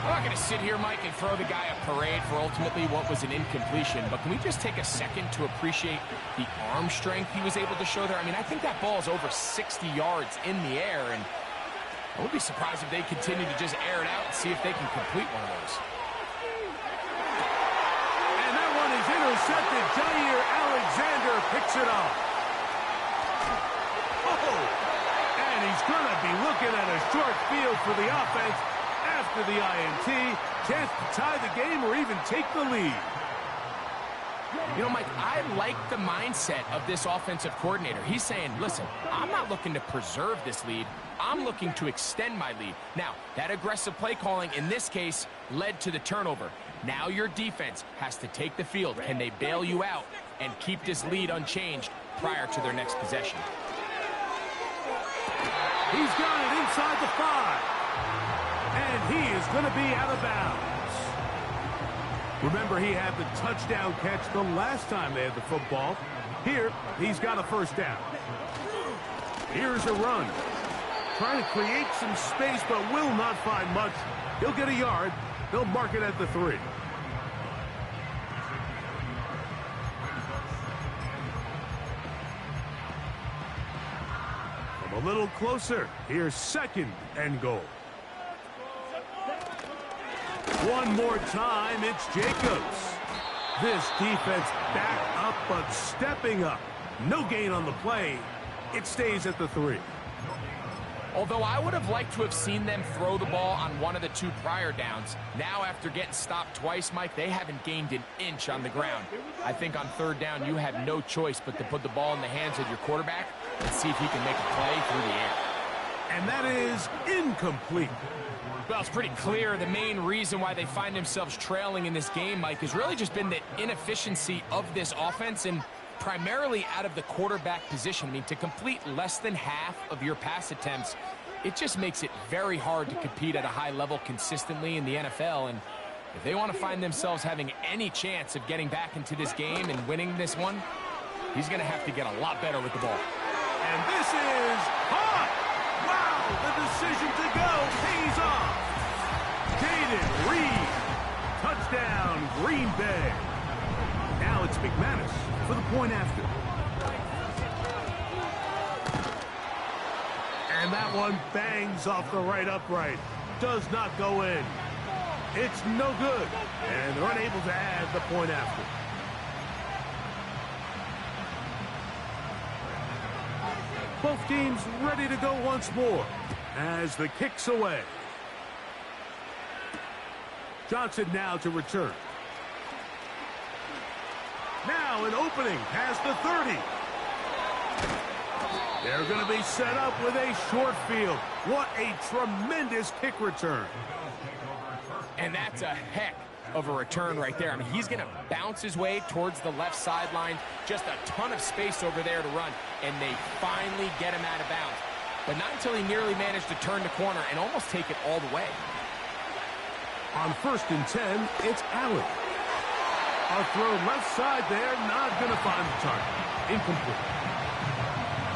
G: I'm not going to sit here, Mike, and throw the guy a parade for ultimately what was an incompletion, but can we just take a second to appreciate the arm strength he was able to show there? I mean, I think that ball is over 60 yards in the air, and I would be surprised if they continue to just air it out and see if they can complete one of those.
F: And that one is intercepted. Jair Alexander picks it off. Oh! And he's going to be looking at a short field for the offense after the INT. Chance to tie the game or even take the lead.
G: You know, Mike, I like the mindset of this offensive coordinator. He's saying, listen, I'm not looking to preserve this lead. I'm looking to extend my lead. Now, that aggressive play calling in this case led to the turnover. Now your defense has to take the field. Can they bail you out and keep this lead unchanged prior to their next possession?
F: He's got it inside the 5. And he is going to be out of bounds. Remember, he had the touchdown catch the last time they had the football. Here, he's got a first down. Here's a run. Trying to create some space, but will not find much. He'll get a yard. They'll mark it at the 3. Come a little closer. Here's second and goal. One more time, it's Jacobs. This defense back up, but stepping up. No gain on the play. It stays at the 3.
G: Although I would have liked to have seen them throw the ball on one of the 2 prior downs. Now, after getting stopped twice, Mike, they haven't gained an inch on the ground. I think on 3rd down, you have no choice but to put the ball in the hands of your quarterback and see if he can make a play through the air.
F: And that is incomplete.
G: Well, it's pretty clear the main reason why they find themselves trailing in this game, Mike, has really just been the inefficiency of this offense and primarily out of the quarterback position. I mean, to complete less than half of your pass attempts, it just makes it very hard to compete at a high level consistently in the NFL. And if they want to find themselves having any chance of getting back into this game and winning this one, he's going to have to get a lot better with the ball.
F: And this is hot. Wow, the decision to go pays off. Jaden Reed, touchdown, Green Bay. Now it's McManus for the point after. And that one bangs off the right upright. Does not go in. It's no good. And they're unable to add the point after. Both teams ready to go once more as the kick's away. Johnson now to return. Now an opening past the 30. They're going to be set up with a short field. What a tremendous kick return.
G: And that's a heck of a return right there. I mean, he's going to bounce his way towards the left sideline. Just a ton of space over there to run. And they finally get him out of bounds. But not until he nearly managed to turn the corner and almost take it all the way.
F: On 1st and 10, it's Allen. A throw left side there, not going to find the target. Incomplete.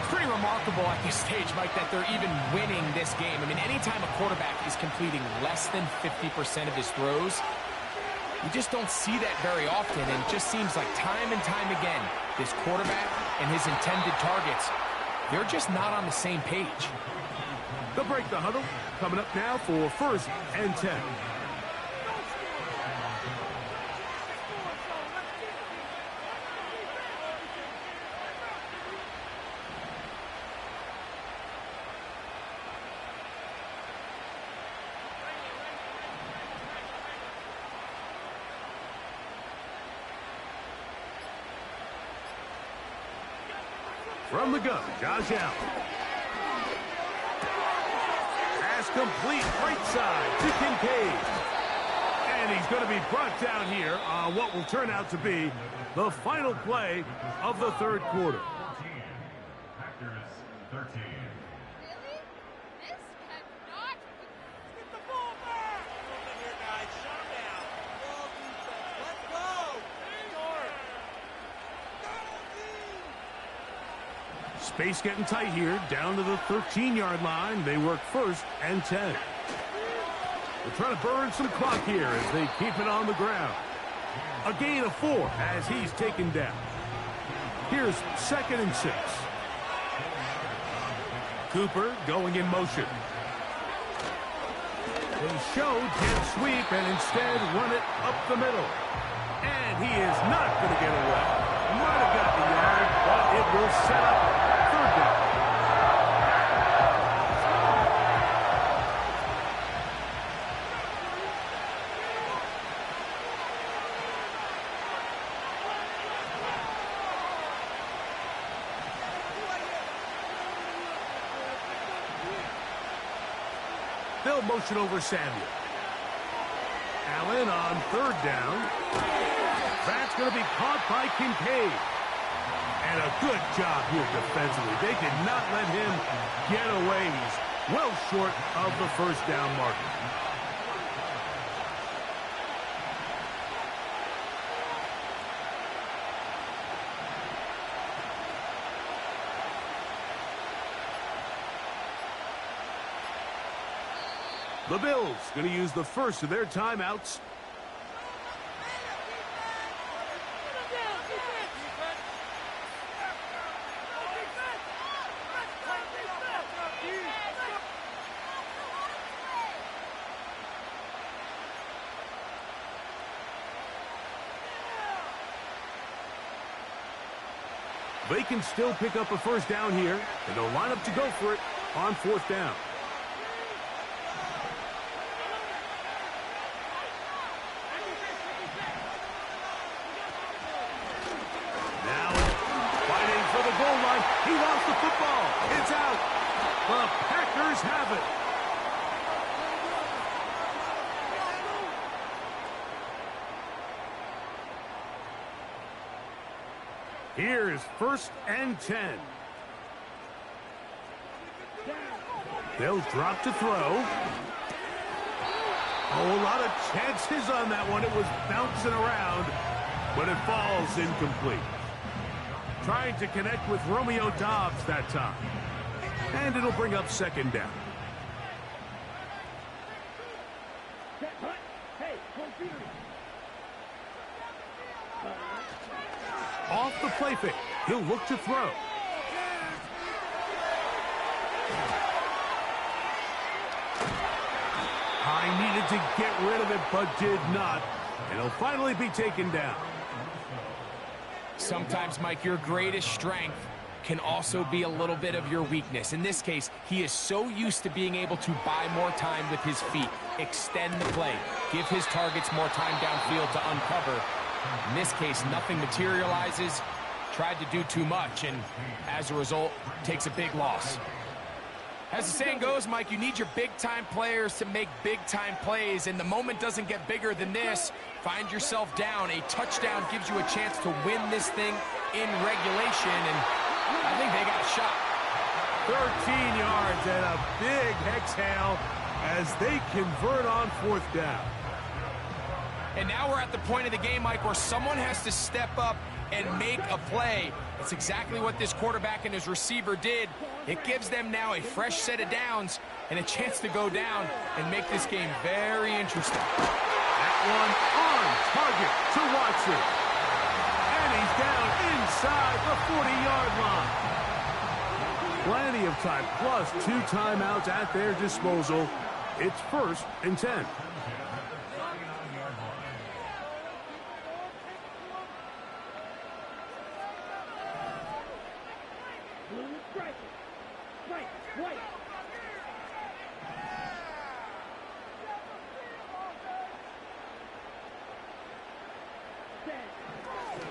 G: It's pretty remarkable at this stage, Mike, that they're even winning this game. I mean, anytime a quarterback is completing less than 50% of his throws, you just don't see that very often, and it just seems like time and time again, this quarterback and his intended targets, they're just not on the same page.
F: They'll break the huddle. Coming up now for 1st and 10. From the gun, Josh Allen. Pass complete, right side to Kincaid. And he's going to be brought down here on what will turn out to be the final play of the 3rd quarter.
I: Packers 13.
F: Space getting tight here, down to the 13-yard line. They work 1st and 10. They're trying to burn some clock here as they keep it on the ground. A gain of 4 as he's taken down. Here's 2nd and 6. Cooper going in motion. They showed jet sweep and instead run it up the middle. And he is not going to get away. Might have got the yard, but it will set up 3rd down. They'll motion over Samuel. Allen on 3rd down. That's going to be caught by Kincaid. And a good job here defensively. They did not let him get away. He's well short of the 1st down marker. The Bills going to use the first of their timeouts. They can still pick up a 1st down here, and they'll line up to go for it on 4th down. Now fighting for the goal line. He lost the football. It's out. The Packers have it. Here's 1st and 10. They'll drop to throw. Oh, a lot of chances on that one. It was bouncing around, but it falls incomplete. Trying to connect with Romeo Doubs that time. And it'll bring up 2nd down. Off the play fake. He'll look to throw. I needed to get rid of it, but did not. And he'll finally be taken down.
G: Sometimes, Mike, your greatest strength can also be a little bit of your weakness. In this case, he is so used to being able to buy more time with his feet, extend the play, give his targets more time downfield to uncover. In this case, nothing materializes, tried to do too much, and as a result, takes a big loss. As the saying goes, Mike, you need your big-time players to make big-time plays, and the moment doesn't get bigger than this. Find yourself down. A touchdown gives you a chance to win this thing in regulation, and I think they got a shot.
F: 13 yards and a big exhale as they convert on 4th down.
G: And now we're at the point of the game, Mike, where someone has to step up and make a play. That's exactly what this quarterback and his receiver did. It gives them now a fresh set of downs and a chance to go down and make this game very interesting.
F: That one on target to Watson. And he's down inside the 40-yard Plenty of time, plus 2 timeouts at their disposal. It's 1st and 10.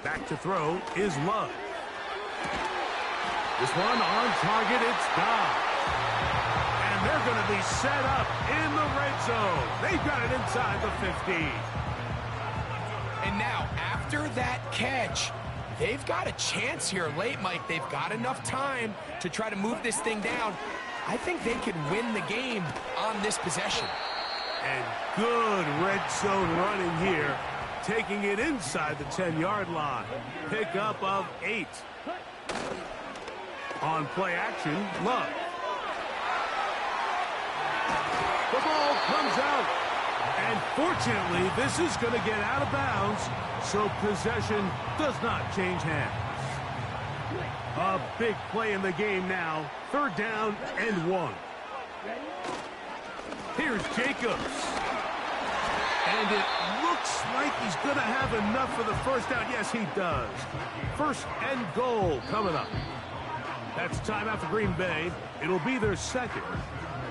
F: Back to throw is Love. This one on target, it's gone. And they're going to be set up in the red zone. They've got it inside the 15.
G: And now, after that catch, they've got a chance here late, Mike. They've got enough time to try to move this thing down. I think they could win the game on this possession.
F: And good red zone running here, taking it inside the 10-yard line. Pickup of 8. On play action, Love. The ball comes out. And fortunately, this is going to get out of bounds, so possession does not change hands. A big play in the game now. 3rd down and 1. Here's Jacobs. And it looks like he's going to have enough for the 1st down. Yes, he does. 1st and goal coming up. That's timeout for Green Bay. It'll be their 2nd.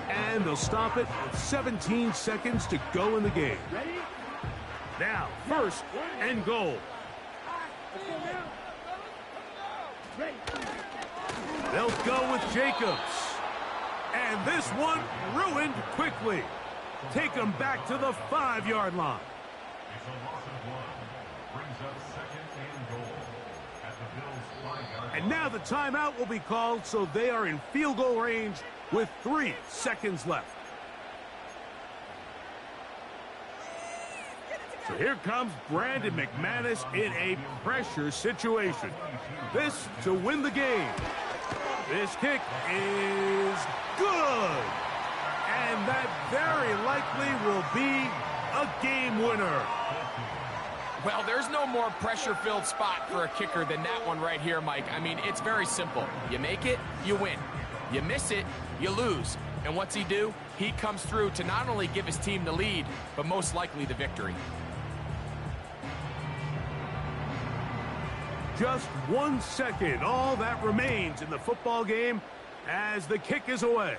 F: And they'll stop it with 17 seconds to go in the game. Now, 1st and goal. They'll go with Jacobs. And this one ruined quickly. Take them back to the 5-yard line.
I: It's a loss of 1. Brings up 2nd and goal at the Bills' 5-yard line.
F: And now the timeout will be called, so they are in field goal range with 3 seconds left. So here comes Brandon McManus in a pressure situation. This to win the game. This kick is good. And that very likely will be a game winner.
G: Well, there's no more pressure-filled spot for a kicker than that one right here, Mike. I mean, it's very simple. You make it, you win. You miss it, you lose. And what's he do? He comes through to not only give his team the lead, but most likely the victory.
F: Just 1 second, all that remains in the football game as the kick is away.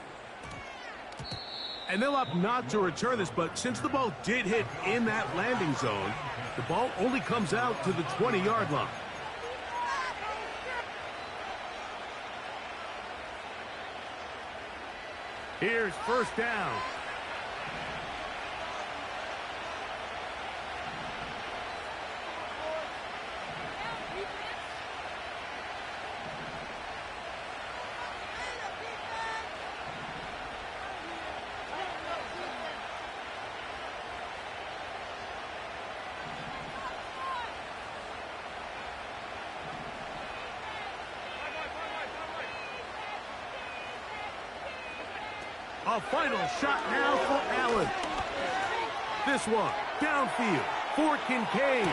F: And they'll opt not to return this, but since the ball did hit in that landing zone, the ball only comes out to the 20-yard line. Here's 1st down. A final shot now for Allen. This one, downfield for Kincaid.